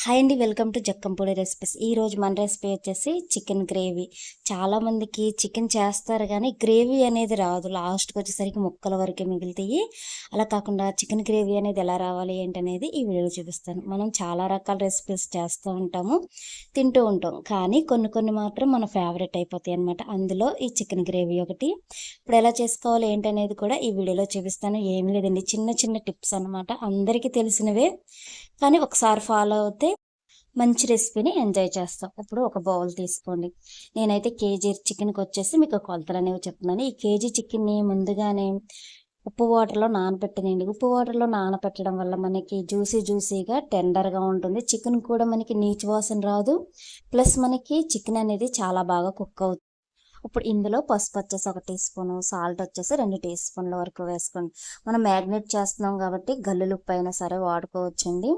Hi అండి, welcome to Jakkampudi recipes. ఈరోజు మన రెసిపీ వచ్చేసి చికెన్ గ్రేవీ. చాలామందికి చికెన్ చేస్తారు కానీ గ్రేవీ అనేది రాదు, లాస్ట్కి వచ్చేసరికి ముక్కల వరకే మిగులుతాయి. అలా కాకుండా చికెన్ గ్రేవీ అనేది ఎలా రావాలి ఏంటనేది ఈ వీడియోలో చూపిస్తాను. మనం చాలా రకాల రెసిపీస్ చేస్తూ ఉంటాము, తింటూ ఉంటాం, కానీ కొన్ని కొన్ని మాత్రం మన ఫేవరెట్ అయిపోతాయి అనమాట. అందులో ఈ చికెన్ గ్రేవీ ఒకటి. ఇప్పుడు ఎలా చేసుకోవాలి ఏంటనేది కూడా ఈ వీడియోలో చూపిస్తాను. ఏమి లేదండి, చిన్న చిన్న టిప్స్ అనమాట, అందరికీ తెలిసినవే, కానీ ఒకసారి ఫాలో అవుతే మంచి రెసిపీని ఎంజాయ్ చేస్తాం. ఇప్పుడు ఒక బౌల్ తీసుకోండి. నేనైతే కేజీ చికెన్కి వచ్చేసి మీకు కొలతలు అనేవి చెప్తున్నాను. ఈ కేజీ చికెన్ని ముందుగానే ఉప్పు వాటర్లో నానబెట్టనండి. ఉప్పు వాటర్లో నానబెట్టడం వల్ల మనకి జ్యూసీగా టెండర్గా ఉంటుంది. చికెన్ కూడా మనకి నీచు వాసన రాదు, ప్లస్ మనకి చికెన్ అనేది చాలా బాగా కుక్ అవుతుంది. ఇప్పుడు ఇందులో పసుపు వచ్చేసి 1 టీ స్పూను, సాల్ట్ వచ్చేసి 2 టీ స్పూన్ల వరకు వేసుకోండి. మనం మ్యాగ్నేట్ చేస్తున్నాం కాబట్టి గల్లులుప్పు అయినా సరే వాడుకోవచ్చండి.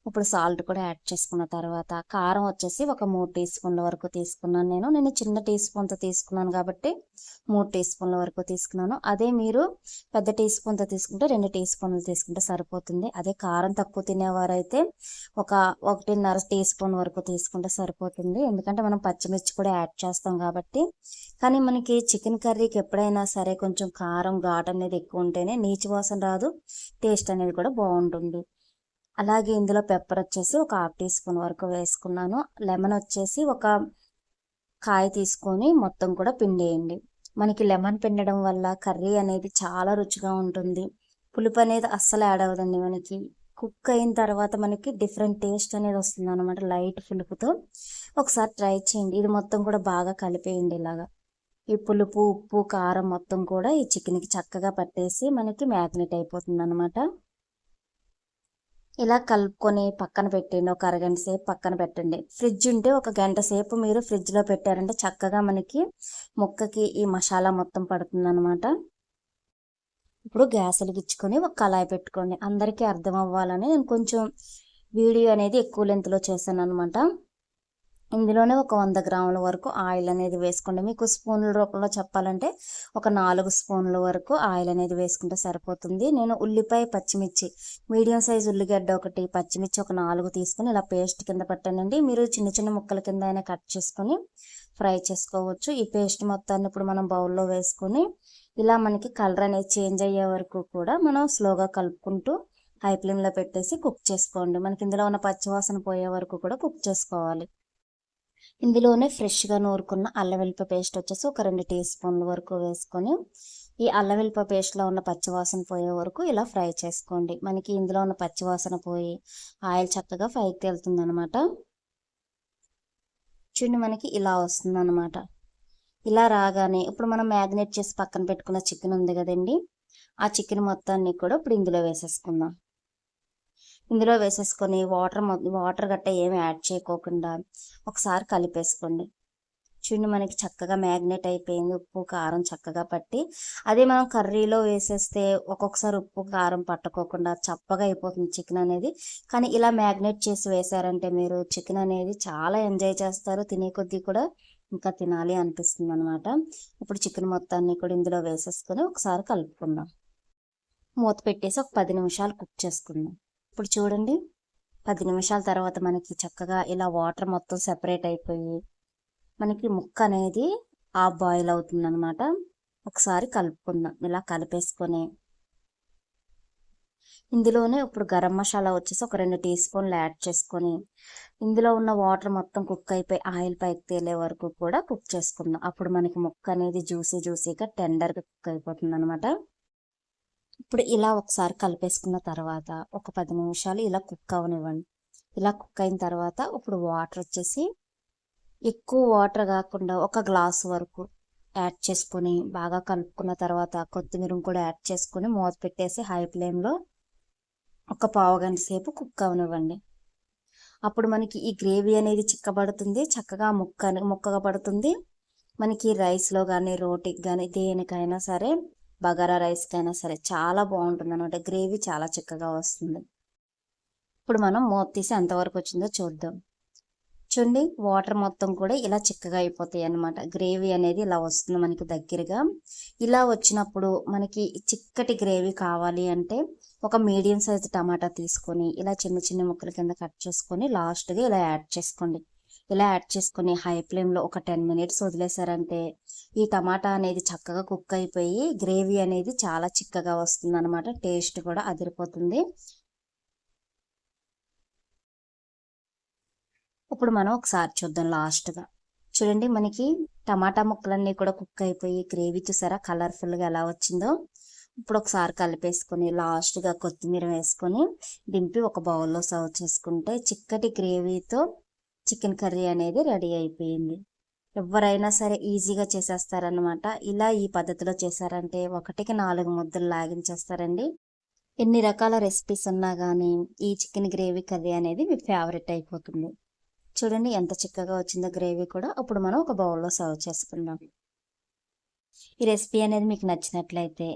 ఇప్పుడు సాల్ట్ కూడా యాడ్ చేసుకున్న తర్వాత కారం వచ్చేసి ఒక 3 టీ స్పూన్ల వరకు తీసుకున్నాను. నేను చిన్న టీ స్పూన్తో తీసుకున్నాను కాబట్టి 3 టీ స్పూన్ల వరకు తీసుకున్నాను. అదే మీరు పెద్ద టీ స్పూన్తో తీసుకుంటే 2 టీ స్పూన్లు తీసుకుంటే సరిపోతుంది. అదే కారం తక్కువ తినేవారైతే ఒక 1.5 టీ స్పూన్ వరకు తీసుకుంటే సరిపోతుంది, ఎందుకంటే మనం పచ్చిమిర్చి కూడా యాడ్ చేస్తాం కాబట్టి. కానీ మనకి చికెన్ కర్రీకి ఎప్పుడైనా సరే కొంచెం కారం ఘాటు అనేది ఎక్కువ ఉంటేనే నీచు వాసన రాదు, టేస్ట్ అనేది కూడా బాగుంటుంది. అలాగే ఇందులో పెప్పర్ వచ్చేసి ఒక 1/2 టీ స్పూన్ వరకు వేసుకున్నాను. లెమన్ వచ్చేసి ఒక కాయ తీసుకొని మొత్తం కూడా పిండేయండి. మనకి లెమన్ పిండడం వల్ల కర్రీ అనేది చాలా రుచిగా ఉంటుంది. పులుపు అనేది అస్సలు యాడ్ అవ్వదండి. మనకి కుక్ అయిన తర్వాత మనకి డిఫరెంట్ టేస్ట్ అనేది వస్తుంది అనమాట, లైట్ పులుపుతో. ఒకసారి ట్రై చేయండి. ఇది మొత్తం కూడా బాగా కలిపేయండి ఇలాగా. ఈ పులుపు, ఉప్పు, కారం మొత్తం కూడా ఈ చికెన్కి చక్కగా పట్టేసి మనకి మ్యాగ్నెట్ అయిపోతుంది అనమాట. ఇలా కలుపుకొని పక్కన పెట్టండి. ఒక అరగంట సేపు పక్కన పెట్టండి. ఫ్రిడ్జ్ ఉంటే ఒక గంట సేపు మీరు ఫ్రిడ్జ్లో పెట్టారంటే చక్కగా మనకి ముక్కకి ఈ మసాలా మొత్తం పడుతుంది అనమాట. ఇప్పుడు గ్యాస్ వెలిగించుకొని ఒక కళాయి పెట్టుకోండి. అందరికీ అర్థం అవ్వాలని నేను కొంచెం వీడియో అనేది ఎక్కువ లెంత్లో చేశాను అనమాట. ఇందులోనే ఒక 100 గ్రాముల వరకు ఆయిల్ అనేది వేసుకోండి. మీకు స్పూన్ల రూపంలో చెప్పాలంటే ఒక 4 స్పూన్ల వరకు ఆయిల్ అనేది వేసుకుంటే సరిపోతుంది. నేను ఉల్లిపాయ, పచ్చిమిర్చి, మీడియం సైజ్ ఉల్లిగడ్డ ఒకటి, పచ్చిమిర్చి ఒక 4 తీసుకుని ఇలా పేస్ట్ కింద పట్టానండి. మీరు చిన్న చిన్న ముక్కల కింద అయినా కట్ చేసుకొని ఫ్రై చేసుకోవచ్చు. ఈ పేస్ట్ మొత్తాన్ని ఇప్పుడు మనం బౌల్లో వేసుకొని ఇలా మనకి కలర్ అనేది చేంజ్ అయ్యే వరకు కూడా మనం స్లోగా కలుపుకుంటూ హై ఫ్లేమ్లో పెట్టేసి కుక్ చేసుకోండి. మనకి ఇందులో ఉన్న పచ్చివాసన పోయే వరకు కూడా కుక్ చేసుకోవాలి. ఇందులోనే ఫ్రెష్గా నూరుకున్న అల్లం వెల్లిపాయ పేస్ట్ వచ్చేసి ఒక 2 టీ స్పూన్ల వరకు వేసుకొని ఈ అల్లం వెల్లిపాయ పేస్ట్లో ఉన్న పచ్చివాసన పోయే వరకు ఇలా ఫ్రై చేసుకోండి. మనకి ఇందులో ఉన్న పచ్చివాసన పోయి ఆయిల్ చక్కగా పైకి తేలుతుంది అనమాట. చూడండి, మనకి ఇలా వస్తుంది అనమాట. ఇలా రాగానే ఇప్పుడు మనం మ్యాగ్నేట్ చేసి పక్కన పెట్టుకున్న చికెన్ ఉంది కదండి, ఆ చికెన్ మొత్తాన్ని కూడా ఇప్పుడు ఇందులో వేసేసుకుందాం. ఇందులో వేసేసుకొని వాటర్ గట్ట ఏమి యాడ్ చేయకోకుండా ఒకసారి కలిపేసుకోండి. చూడండి, మనకి చక్కగా మ్యాగ్నేట్ అయిపోయింది. ఉప్పు, కారం చక్కగా పట్టి. అదే మనం కర్రీలో వేసేస్తే ఒక్కొక్కసారి ఉప్పు, కారం పట్టుకోకుండా చప్పగా అయిపోతుంది చికెన్ అనేది. కానీ ఇలా మ్యాగ్నేట్ చేసి వేసారంటే మీరు చికెన్ అనేది చాలా ఎంజాయ్ చేస్తారు. తినే కొద్దీ కూడా ఇంకా తినాలి అనిపిస్తుంది అనమాట. ఇప్పుడు చికెన్ మొత్తాన్ని కూడా ఇందులో వేసేసుకొని ఒకసారి కలుపుకుందాం. మూత పెట్టేసి ఒక 10 నిమిషాలు కుక్ చేసుకుందాం. ఇప్పుడు చూడండి, 10 నిమిషాల తర్వాత మనకి చక్కగా ఇలా వాటర్ మొత్తం సెపరేట్ అయిపోయి మనకి ముక్క అనేది హాఫ్ బాయిల్ అవుతుంది అనమాట. ఒకసారి కలుపుకుందాం. ఇలా కలిపేసుకొని ఇందులోనే ఇప్పుడు గరం మసాలా వచ్చేసి ఒక 2 టీ స్పూన్లు యాడ్ చేసుకొని ఇందులో ఉన్న వాటర్ మొత్తం కుక్ అయిపోయి ఆయిల్ పైకి తేలే వరకు కూడా కుక్ చేసుకుందాం. అప్పుడు మనకి ముక్క అనేది జ్యూసీగా టెండర్గా కుక్ అయిపోతుంది అనమాట. ఇప్పుడు ఇలా ఒకసారి కలిపేసుకున్న తర్వాత ఒక 10 నిమిషాలు ఇలా కుక్ అవనివ్వండి. ఇలా కుక్ అయిన తర్వాత ఇప్పుడు వాటర్ వచ్చేసి ఎక్కువ వాటర్ కాకుండా ఒక గ్లాసు వరకు యాడ్ చేసుకొని బాగా కలుపుకున్న తర్వాత కొత్తిమీర కూడా యాడ్ చేసుకొని మూత పెట్టేసి హై ఫ్లేమ్లో ఒక పావు గంట సేపు కుక్ అవనివ్వండి. అప్పుడు మనకి ఈ గ్రేవీ అనేది చిక్కబడుతుంది, చక్కగా ముక్కగా పడుతుంది. మనకి రైస్లో కానీ రోటీకి కానీ దేనికైనా సరే, బగారా రైస్కైనా సరే చాలా బాగుంటుంది అనమాట. గ్రేవీ చాలా చిక్కగా వస్తుంది. ఇప్పుడు మనం మూత తీసి ఎంతవరకు వచ్చిందో చూద్దాం. చూడండి వాటర్ మొత్తం కూడా ఇలా చిక్కగా అయిపోతాయి అన్నమాట. గ్రేవీ అనేది ఇలా వస్తుంది మనకి దగ్గరగా. ఇలా వచ్చినప్పుడు మనకి చిక్కటి గ్రేవీ కావాలి అంటే ఒక మీడియం సైజ్ టమాటా తీసుకొని ఇలా చిన్న చిన్న ముక్కల కింద కట్ చేసుకొని లాస్ట్గా ఇలా యాడ్ చేసుకోండి. ఇలా యాడ్ చేసుకొని హై ఫ్లేమ్లో ఒక 10 మినిట్స్ వదిలేసారంటే ఈ టమాటా అనేది చక్కగా కుక్ అయిపోయి గ్రేవీ అనేది చాలా చిక్కగా వస్తుంది అనమాట. టేస్ట్ కూడా అదిరిపోతుంది. ఇప్పుడు మనం ఒకసారి చూద్దాం లాస్ట్గా. చూడండి మనకి టమాటా ముక్కలన్నీ కూడా కుక్ అయిపోయి గ్రేవీ చూసారా కలర్ఫుల్గా ఎలా వచ్చిందో. ఇప్పుడు ఒకసారి కలిపేసుకొని లాస్ట్గా కొత్తిమీర వేసుకొని దింపి ఒక బౌల్లో సర్వ్ చేసుకుంటే చిక్కటి గ్రేవీతో చికెన్ కర్రీ అనేది రెడీ అయిపోయింది. ఎవరైనా సరే ఈజీగా చేసేస్తారనమాట. ఇలా ఈ పద్ధతిలో చేశారంటే 1కి 4 ముద్దలు లాగించేస్తారండి. ఎన్ని రకాల రెసిపీస్ ఉన్నా కానీ ఈ చికెన్ గ్రేవీ కర్రీ అనేది మీ ఫేవరెట్ అయిపోతుంది. చూడండి ఎంత చిక్కగా వచ్చిందో గ్రేవీ కూడా. ఇప్పుడు మనం ఒక బౌల్లో సర్వ్ చేసుకుందాం. ఈ రెసిపీ అనేది మీకు నచ్చినట్లయితే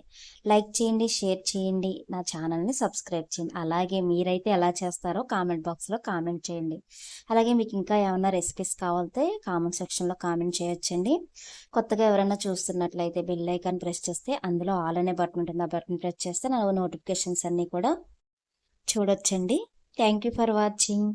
లైక్ చేయండి, షేర్ చేయండి, నా ఛానల్ని సబ్స్క్రైబ్ చేయండి. అలాగే మీరైతే ఎలా చేస్తారో కామెంట్ బాక్స్లో కామెంట్ చేయండి. అలాగే మీకు ఇంకా ఏమైనా రెసిపీస్ కావాలితే కామెంట్ సెక్షన్లో కామెంట్ చేయొచ్చండి. కొత్తగా ఎవరైనా చూస్తున్నట్లయితే బెల్ ఐకాన్ ప్రెస్ చేస్తే అందులో ఆల్ అనే బటన్ ఉంటుంది. ఆ బటన్ ప్రెస్ చేస్తే నా నోటిఫికేషన్స్ అన్నీ కూడా చూడొచ్చండి. Thank you for watching.